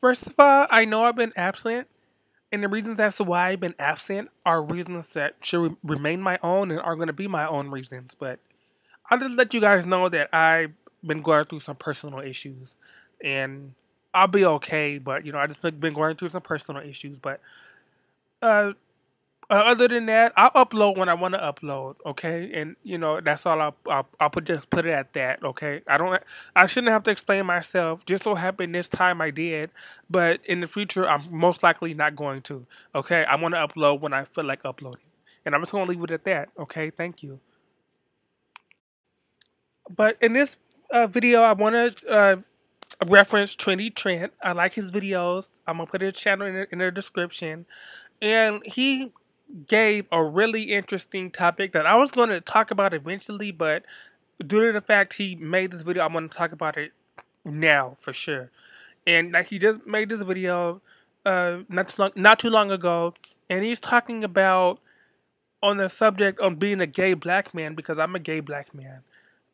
First of all, I know I've been absent, and the reasons as to why I've been absent are reasons that should remain my own and are going to be my own reasons. But I'll just let you guys know that I've been going through some personal issues, and I'll be okay. But I just been going through some personal issues. But uh, other than that, I'll upload when I want to upload. Okay, and that's all. I'll just put it at that. Okay, I shouldn't have to explain myself. Just so happened this time I did, but in the future I'm most likely not going to. Okay, I want to upload when I feel like uploading, and I'm just gonna leave it at that. Okay, thank you. But in this video, I want to reference Trini Trent. I like his videos. I'm gonna put his channel in the description, and he gave a really interesting topic that I was going to talk about eventually, but due to the fact he made this video, I'm going to talk about it now for sure. And like he just made this video not too long ago, and he's talking about on the subject of being a gay black man because I'm a gay black man.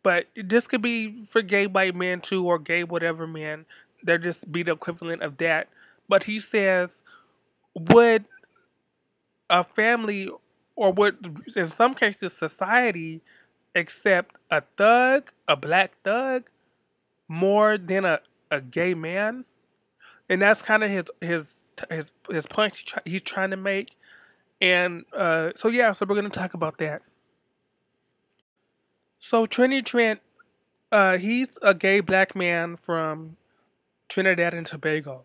But this could be for gay white men too, or gay whatever man. They're just be the equivalent of that. But he says, would a family, or would in some cases society, accept a thug, a black thug, more than a gay man? And that's kind of his point he's trying to make. And so yeah, so we're gonna talk about that. So Trini Trent, he's a gay black man from Trinidad and Tobago.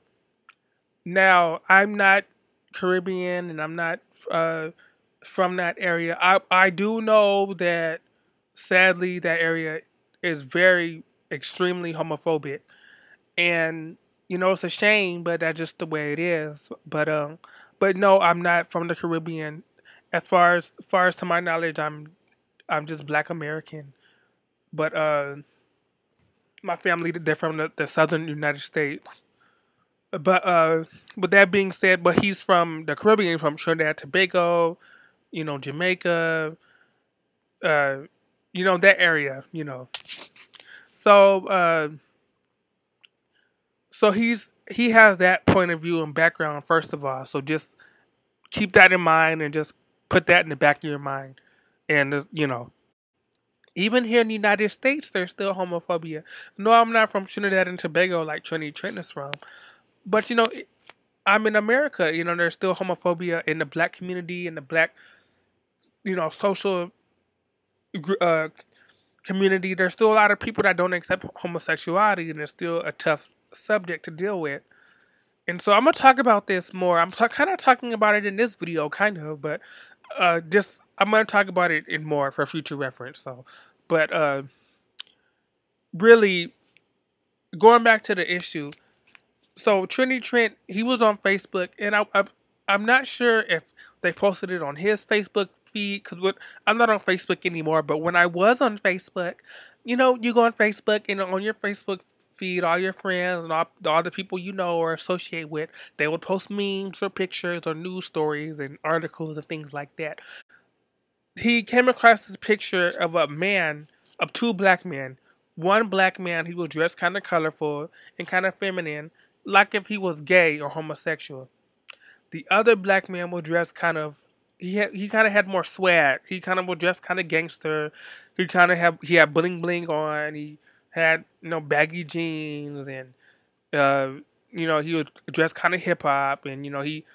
Now I'm not Caribbean and I'm not uh, from that area. I do know that sadly that area is very extremely homophobic, and it's a shame, but that's just the way it is. But no, I'm not from the Caribbean. As far as to my knowledge, I'm just Black American. But my family, they're from the southern United States. But with that being said, but he's from the Caribbean, from Trinidad, Tobago, Jamaica, uh, that area, So, so he has that point of view and background first of all. So just keep that in mind and just put that in the back of your mind. And even here in the United States, there's still homophobia. No, I'm not from Trinidad and Tobago like Trini Trent is from, but I'm in America. There's still homophobia in the black community, in the black, social uh, community. There's still a lot of people that don't accept homosexuality, and it's still a tough subject to deal with. And so I'm gonna talk about this more. I'm kind of talking about it in this video, kind of, but just I'm gonna talk about it in more for future reference. So, but really going back to the issue. So Trini Trent, he was on Facebook, and I'm not sure if they posted it on his Facebook feed because I'm not on Facebook anymore. But when I was on Facebook, you go on Facebook and on your Facebook feed, all your friends and all the people you know or associate with, they would post memes or pictures or news stories and articles and things like that. He came across this picture of a man, of two black men. One black man, he was dressed kind of colorful and kind of feminine, like if he was gay or homosexual. The other black man was dressed he kind of had more swag. He kind of was dressed kind of gangster. He had bling bling on. He had baggy jeans and he was dressed kind of hip hop and he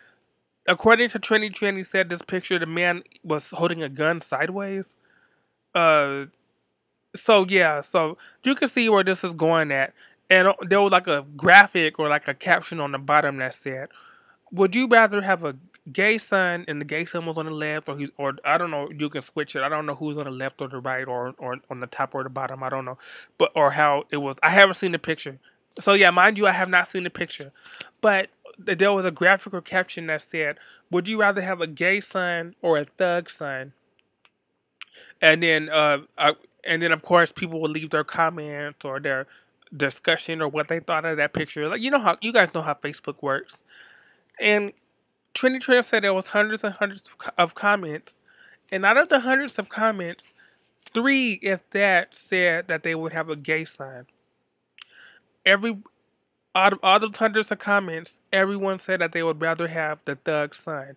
according to Trini Trent, he said this picture the man was holding a gun sideways. Uh, so yeah, so you can see where this is going at, and there was like a graphic or like a caption on the bottom that said, "Would you rather have a gay son and the gay son was on the left, or I don't know, you can switch it. I don't know who's on the left or the right or on the top or the bottom. I don't know, but or how it was. I haven't seen the picture. So yeah, mind you, I have not seen the picture, but there was a graphic or caption that said, "Would you rather have a gay son or a thug son?" And then, of course, people will leave their comments or their discussion or what they thought of that picture. Like how you guys know how Facebook works. And Trini Trent said there was hundreds and hundreds of comments, and out of the hundreds of comments, three, if that, said that they would have a gay son. Every Out of all those hundreds of comments, everyone said that they would rather have the thug's son.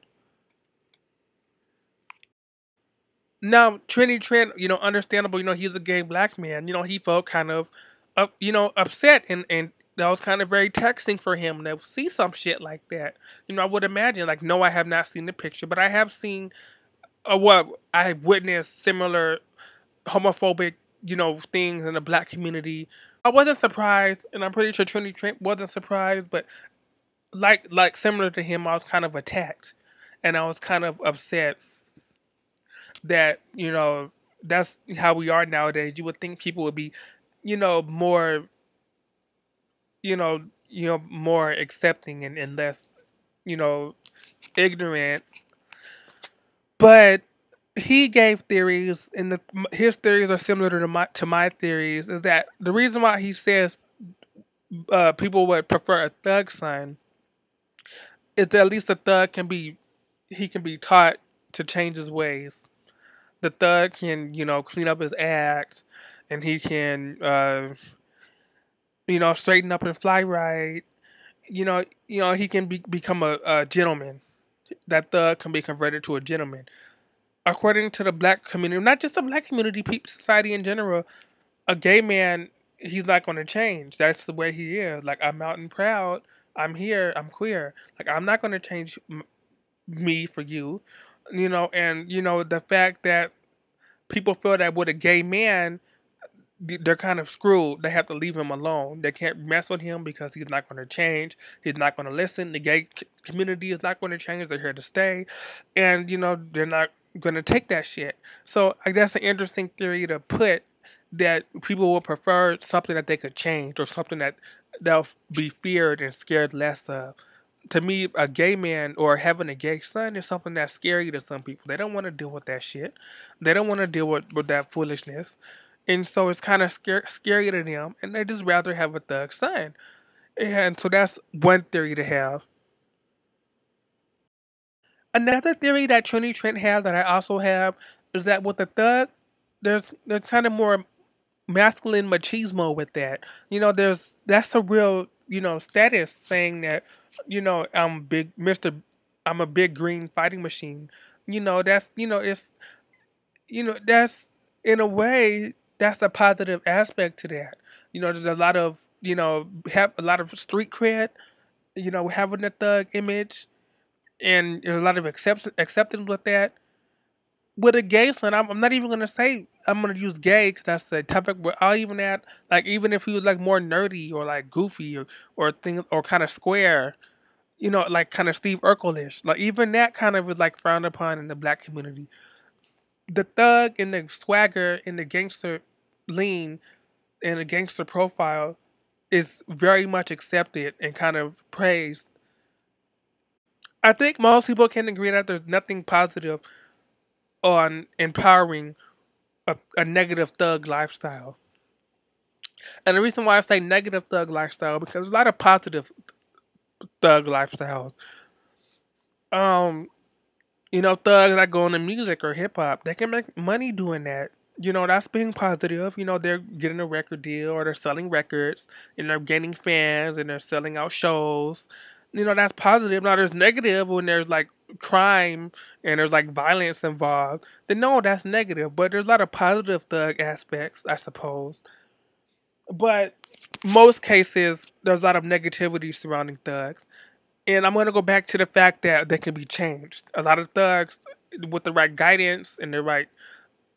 Now, Trini Trent, understandable, he's a gay black man. He felt kind of, upset, and that was kind of very taxing for him to see some shit like that. I would imagine, like, no, I have not seen the picture, but I have seen, what I have witnessed similar homophobic, things in the black community. I wasn't surprised, and I'm pretty sure Trini Trent wasn't surprised, but like similar to him, I was kind of attacked, and I was kind of upset that that's how we are nowadays. You would think people would be, more, more accepting and less, you know, ignorant. But he gave theories, and his theories are similar to my theories. Is that the reason why he says people would prefer a thug son is that at least a thug can be taught to change his ways. The thug can, clean up his act, and he can, straighten up and fly right. He can become a gentleman. That thug can be converted to a gentleman. According to the black community, not just the black community, society in general, a gay man, he's not going to change. That's the way he is. Like, I'm out and proud. I'm here. I'm queer. Like, I'm not going to change me for you. And the fact that people feel that with a gay man, they're kind of screwed. They have to leave him alone. They can't mess with him because he's not going to change. He's not going to listen. The gay community is not going to change. They're here to stay. And, they're not going to take that shit. So I guess an interesting theory to put, that people will prefer something that they could change, or something that they'll be feared and scared less of. To me, a gay man or having a gay son is something that's scary to some people. They don't want to deal with that shit. They don't want to deal with that foolishness. And so it's kind of scary to them, and they just rather have a thug son. And so that's one theory to have. Another theory that Trini Trent has, that I also have, is that with the thug, there's kind of more masculine machismo with that. That's a real, status, saying that, I'm big Mister, I'm a big green fighting machine. That's, it's, that's, in a way, that's a positive aspect to that. There's a lot of, have a lot of street cred, having the thug image, and there's a lot of acceptance with that. With a gay son, I'm not even gonna say I'm gonna use gay, because that's the topic. Where I'll even add, like, even if he was like more nerdy or like goofy, or things, or kind of square, like kind of Steve Urkel-ish. Like, even that kind of is like frowned upon in the black community. The thug and the swagger and the gangster lean and the gangster profile is very much accepted and kind of praised. I think most people can agree that there's nothing positive on empowering a negative thug lifestyle. And the reason why I say negative thug lifestyle, because there's a lot of positive thug lifestyles. Um, thugs that go into music or hip hop, they can make money doing that. That's being positive. They're getting a record deal, or they're selling records, and they're gaining fans, and they're selling out shows. That's positive. Now, there's negative when there's like crime and there's like violence involved. Then no, that's negative. But there's a lot of positive thug aspects, I suppose. But most cases, there's a lot of negativity surrounding thugs. And I'm going to go back to the fact that they can be changed. A lot of thugs, with the right guidance and the right,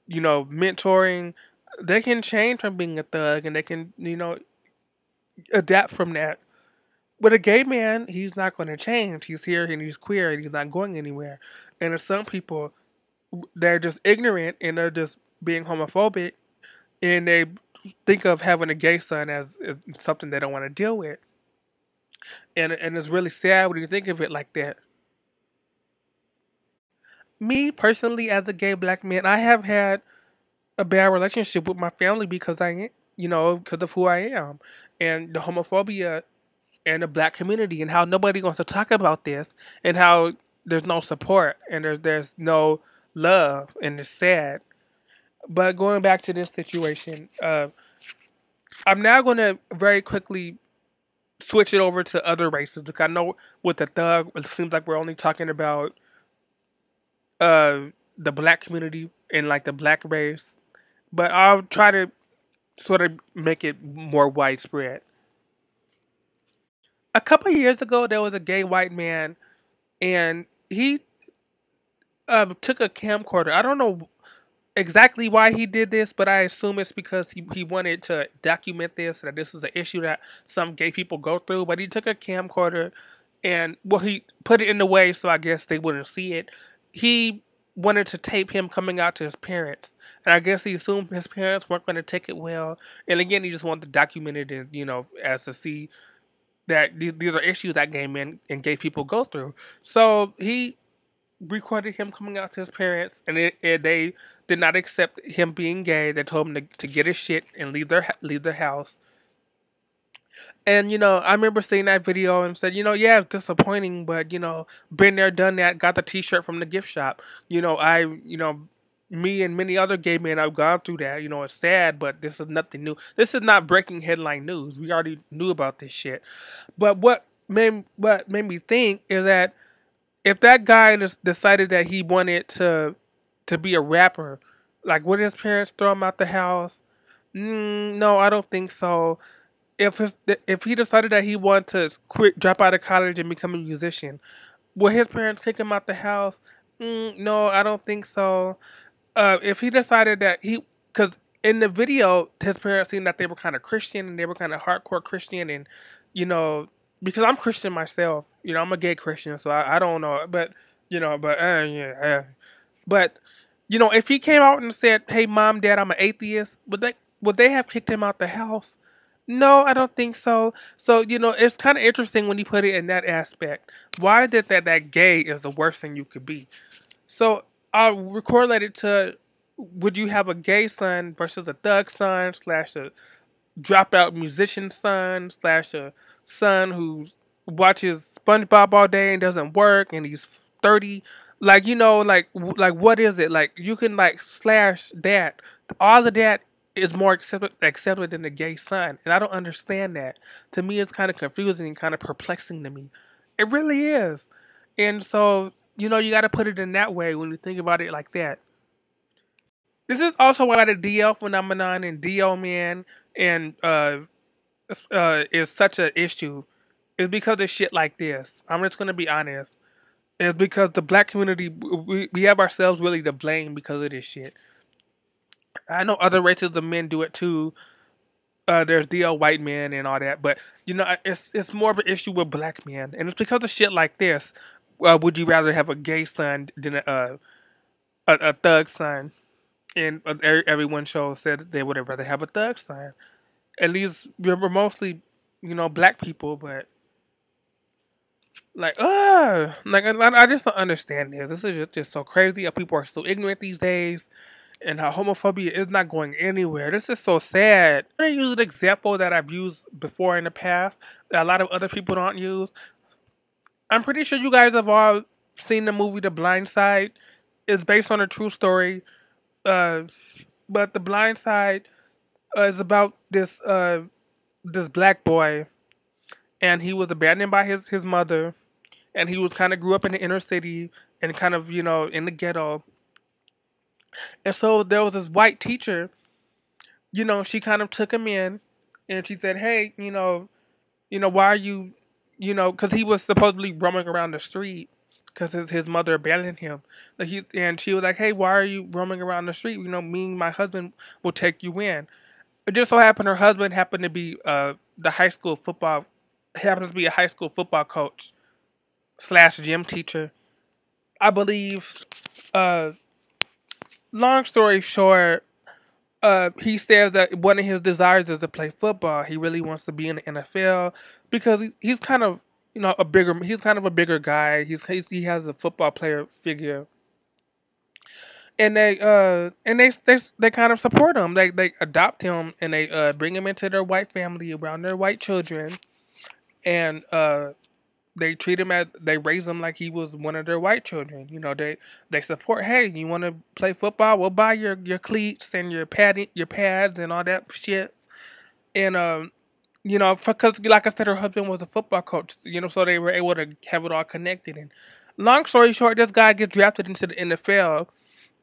mentoring, they can change from being a thug, and they can, adapt from that. But a gay man, he's not going to change. He's here and he's queer and he's not going anywhere. And there's some people, they're just ignorant and they're just being homophobic, and they think of having a gay son as something they don't want to deal with. And it's really sad when you think of it like that. Me personally, as a gay black man, I have had a bad relationship with my family because because of who I am, and the homophobia and the black community, and how nobody wants to talk about this, and how there's no support, and there's no love, and it's sad. But going back to this situation, I'm now going to very quickly switch it over to other races. Because I know with the thug, it seems like we're only talking about uh the black community and like the black race. But I'll try to sort of make it more widespread. A couple of years ago, there was a gay white man, and he took a camcorder. I don't know exactly why he did this, but I assume it's because he wanted to document this, that this is an issue that some gay people go through. But he took a camcorder and, well, he put it in the way so I guess they wouldn't see it. He wanted to tape him coming out to his parents. And I guess he assumed his parents weren't going to take it well. And again, he just wanted to document it and, as to see that these are issues that gay men and gay people go through. So he recorded him coming out to his parents, and they did not accept him being gay. They told him to get his shit and leave their house. And I remember seeing that video and said, yeah, it's disappointing, but been there, done that. Got the T-shirt from the gift shop. Me and many other gay men have gone through that. It's sad, but this is nothing new. This is not breaking headline news. We already knew about this shit. But what made me think is that if that guy just decided that he wanted to be a rapper, like would his parents throw him out the house? No, I don't think so. If he decided that he wanted to quit, drop out of college and become a musician, will his parents kick him out the house? No, I don't think so. If he decided that because in the video, his parents seemed that they were kind of Christian and they were kind of hardcore Christian, and you know, because I'm Christian myself, I'm a gay Christian, so I don't know, but yeah, but if he came out and said, "Hey, mom, dad, I'm an atheist," would they have kicked him out the house? No, I don't think so. So, it's kind of interesting when you put it in that aspect. Why is it that gay is the worst thing you could be? So, I'll correlate it to, would you have a gay son versus a thug son slash a dropout musician son slash a son who watches SpongeBob all day and doesn't work and he's 30? Like, like what is it? Like, you can like slash that. All of that is more accepted than the gay son. And I don't understand that. To me, it's kind of confusing and kind of perplexing to me. It really is. And so, you got to put it in that way when you think about it like that. This is also why the DL phenomenon and DL man and is such an issue. It's because of shit like this. I'm just gonna be honest. It's because the black community, we have ourselves really to blame because of this shit. I know other races of men do it too. There's DL white men and all that, but it's more of an issue with black men, and it's because of shit like this. Would you rather have a gay son than a thug son? And everyone shows said they would have rather have a thug son. At least we're mostly, black people, but I just don't understand this. This is just so crazy how people are so ignorant these days, and how homophobia is not going anywhere. This is so sad. I'm gonna use an example that I've used before in the past that a lot of other people don't use. I'm pretty sure you guys have all seen the movie The Blind Side. It's based on a true story. Uh, but The Blind Side is about this black boy, and he was abandoned by his mother, and he was kind of grew up in the inner city and kind of in the ghetto. And so there was this white teacher. She kind of took him in, and she said, "Hey, why are you, because he was supposedly roaming around the street." Because his mother abandoned him, and she was like, "Hey, why are you roaming around the street? Me and my husband will take you in." It just so happened her husband happened to be the high school football happens to be a high school football coach slash gym teacher, I believe. Uh, Long story short, he says that one of his desires is to play football. He really wants to be in the NFL because he's kind of he's kind of a bigger guy. He has a football player figure, and they kind of support him. They adopt him and they bring him into their white family around their white children, and they treat him as they raise him like he was one of their white children. They support. Hey, you want to play football? We'll buy your cleats and your pads and all that shit. And because like I said, her husband was a football coach, so they were able to have it all connected. And long story short, this guy gets drafted into the NFL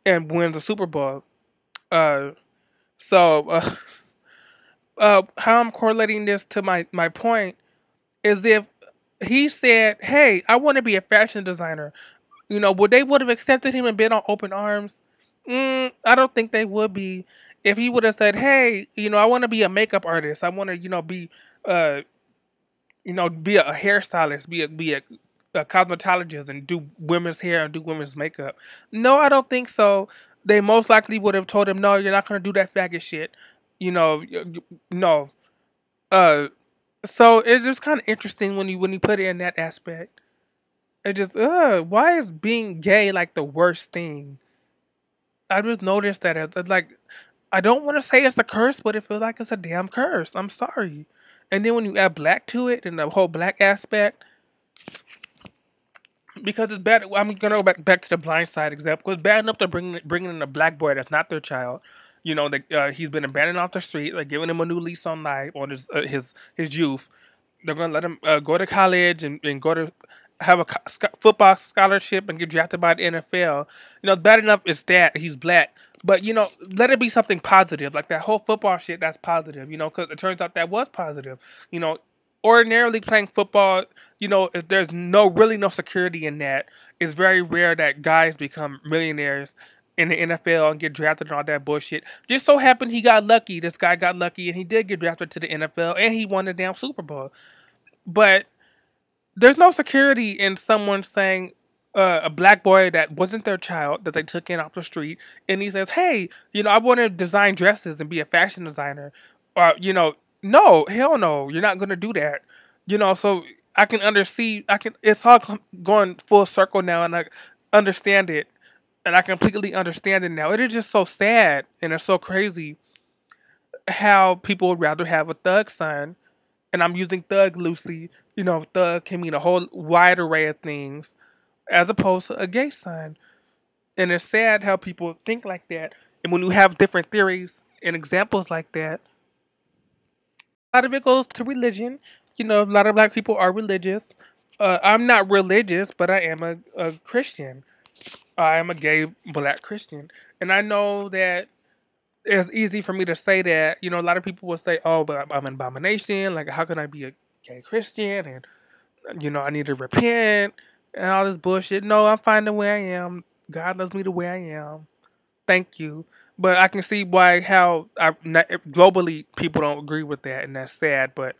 and wins a Super Bowl. Uh, so how I'm correlating this to my point is if he said, "Hey, I want to be a fashion designer," would they would have accepted him and been on open arms? I don't think they would be. If he would have said, "Hey, I want to be a makeup artist. I want to, be, uh, be a hairstylist, be a cosmetologist, and do women's hair and do women's makeup." No, I don't think so. They most likely would have told him, "No, you're not going to do that faggot shit." No. Uh, so it's just kind of interesting when you put it in that aspect. It just, why is being gay like the worst thing? I just noticed that it's like, I don't want to say it's a curse, but it feels like it's a damn curse. I'm sorry. And then when you add black to it and the whole black aspect, because it's bad. I'm gonna go back to the blind side example. Because it's bad enough to bringing in a black boy that's not their child. He's been abandoned off the street, like giving him a new lease on life on his youth. They're gonna let him go to college and go to have a football scholarship and get drafted by the NFL. Bad enough is that he's black, but let it be something positive, like that whole football shit. That's positive, because it turns out that was positive. You know, Ordinarily playing football, if there's no security in that. It's very rare that guys become millionaires in the NFL and get drafted and all that bullshit. Just so happened he got lucky. This guy got lucky and he did get drafted to the NFL and he won the damn Super Bowl. But there's no security in someone saying a black boy that wasn't their child that they took in off the street, and he says, "Hey, I want to design dresses and be a fashion designer," or no, hell no, you're not gonna do that. So I can undersee, I can. It's all going full circle now, and I understand it, and I completely understand it now. It is just so sad and it's so crazy how people would rather have a thug son, and I'm using thug loosely. Thug can mean a whole wide array of things, as opposed to a gay son. And it's sad how people think like that. And when you have different theories and examples like that, a lot of it goes to religion. A lot of black people are religious. I'm not religious, but I am a Christian. I am a gay black Christian. And I know that it's easy for me to say that. A lot of people will say, "Oh, but I'm an abomination. Like, how can I be a gay Christian?" And I need to repent and all this bullshit. No, I'm fine the way I am. God loves me the way I am. Thank you. But I can see how globally people don't agree with that, and that's sad. But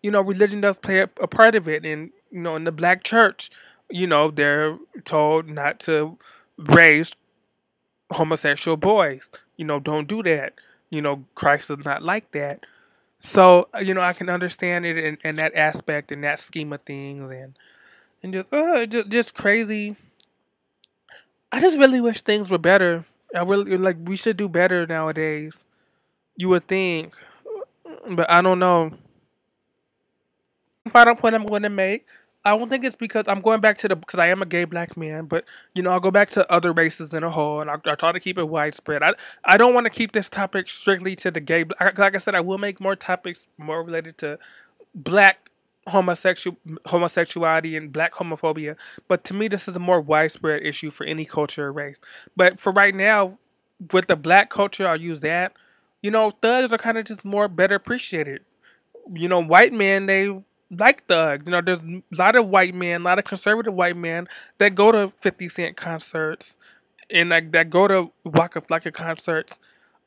religion does play a part of it, and in the black church, they're told not to raise homosexual boys. Don't do that. Christ is not like that. So I can understand it in that aspect and that scheme of things, and just crazy. I just really wish things were better. I really like we should do better nowadays. You would think, but I don't know. Final point I'm going to make. I don't think it's because I'm going back to because I am a gay black man, but I'll go back to other races in a whole, and I try to keep it widespread. I don't want to keep this topic strictly to the gay. Like I said, I will make more topics more related to black homosexuality and black homophobia. But to me, this is a more widespread issue for any culture or race. But for right now, with the black culture, I'll use that. Thugs are kind of just more better appreciated. White men, they like thugs. There's a lot of white men, a lot of conservative white men that go to 50 Cent concerts and like that go to Waka Flocka concerts.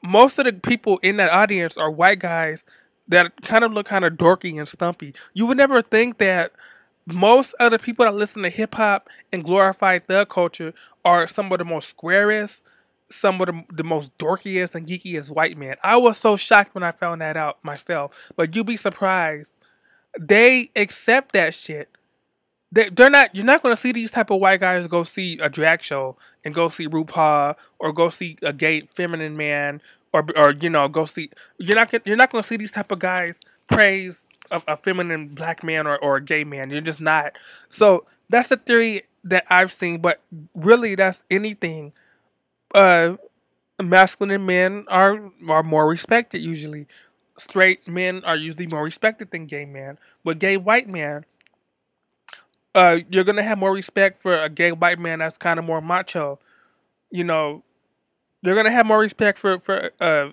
Most of the people in that audience are white guys that kind of look kind of dorky and stumpy. You would never think that most of the people that listen to hip hop and glorify thug culture are some of the most squarest, some of the most dorkiest and geekiest white men. I was so shocked when I found that out myself. But you'd be surprised. They accept that shit. They're not. You're not going to see these type of white guys go see a drag show and go see RuPaul or go see a gay feminine man or go see. You're not going to see these type of guys praise a feminine black man or a gay man. You're just not. So that's the theory that I've seen. But really, that's anything. Uh, Masculine men are more respected usually. straight men are usually more respected than gay men. With gay white men, you're gonna have more respect for a gay white man that's kind of more macho. You know, you're gonna have more respect for a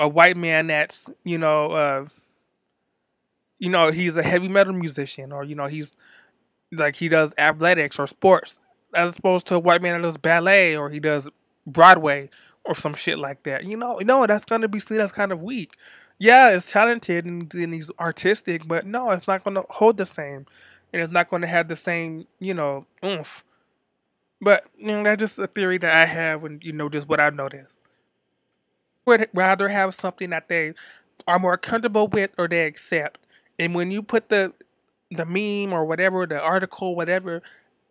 white man that's he's a heavy metal musician, or he's like he does athletics or sports, as opposed to a white man that does ballet or he does Broadway or some shit like that. No, that's gonna be seen as kind of weak. Yeah, it's talented and he's artistic, but no, it's not gonna hold the same, and it's not gonna have the same oomph. But that's just a theory that I have, and just what I've noticed. Would rather have something that they are more comfortable with or they accept. And when you put the meme or whatever, the article, whatever,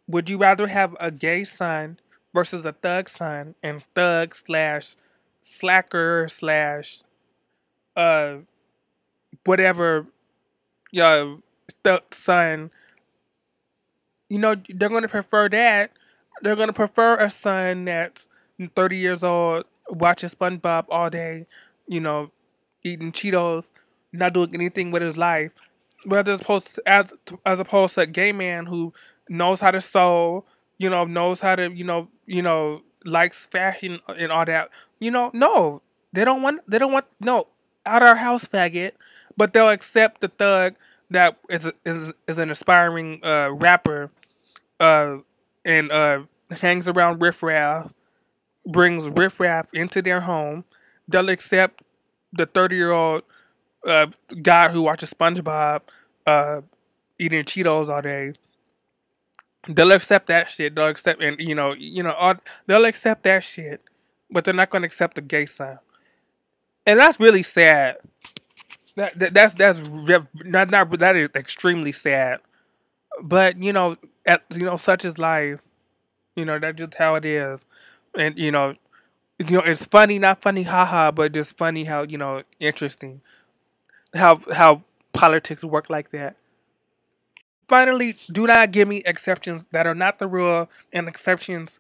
would you rather have a gay son versus a thug son, and thug slash slacker slash uh whatever thug son? They're going to prefer that. They're going to prefer a son that's 30 years old, watching SpongeBob all day, you know, eating Cheetos, not doing anything with his life. But as opposed to a gay man who knows how to sew, knows how to, likes fashion and all that. No, they don't want no out our house faggot, but they'll accept the thug that is an aspiring rapper, uh, and hangs around riffraff, brings riffraff into their home. They'll accept the 30-year-old uh, guy who watches SpongeBob uh, eating Cheetos all day. They'll accept that shit. They'll accept, and they'll accept that shit, but they're not going to accept the gay son, and that's really sad. That is extremely sad. But such is life. That's just how it is. And it's funny, not funny, haha, but just funny how interesting how politics work like that. Finally, do not give me exceptions that are not the rule and exceptions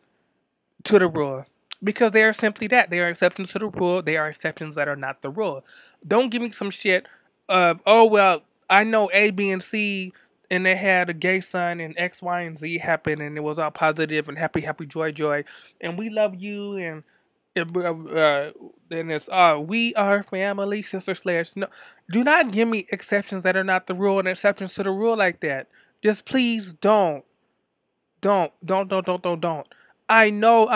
to the rule, because they are simply that. They are exceptions to the rule. They are exceptions that are not the rule. Don't give me some shit of, oh well, I know A, B, and C, and they had a gay son, and X, Y, and Z happened, and it was all positive and happy, happy, joy, joy, and we love you, and then it's we are family, sister slash. No, do not give me exceptions that are not the rule and exceptions to the rule like that. Just please don't. I know.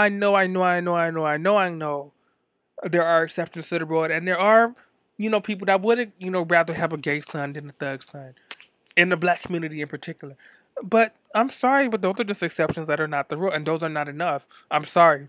There are exceptions to the rule, and there are, people that would, rather have a gay son than a thug son, in the black community in particular. But I'm sorry, but those are just exceptions that are not the rule, and those are not enough. I'm sorry.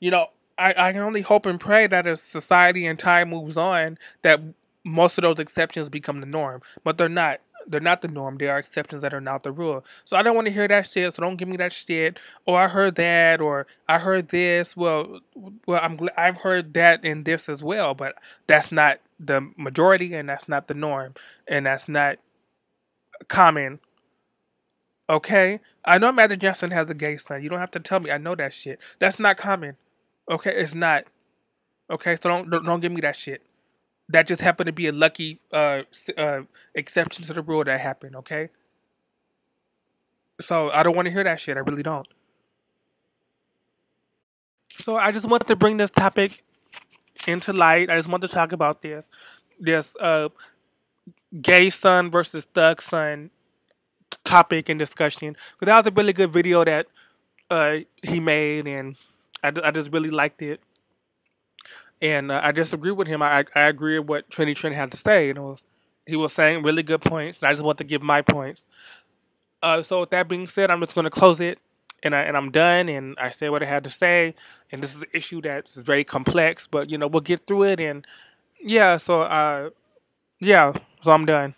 you know, I can only hope and pray that as society and time moves on, that most of those exceptions become the norm. But they're not. They're not the norm. They are exceptions that are not the rule. So I don't want to hear that shit. So don't give me that shit. Or I heard that. Or I heard this. Well, I've heard that and this as well. But that's not the majority, and that's not the norm, and that's not common. Okay, I know Magic Johnson has a gay son. You don't have to tell me. I know that shit. That's not common. Okay, it's not. Okay, so don't give me that shit. That just happened to be a lucky exception to the rule that happened. Okay, so I don't want to hear that shit. I really don't. So I just want to bring this topic into light. I just want to talk about this gay son versus thug son topic and discussion. Because that was a really good video that he made, and I just really liked it. And I disagree with him. I agree with what Trini Trent had to say. He was saying really good points, and I just want to give my points. So with that being said, I'm just going to close it, and I'm done. And I said what I had to say. And this is an issue that's very complex, but we'll get through it. And yeah, so I'm done.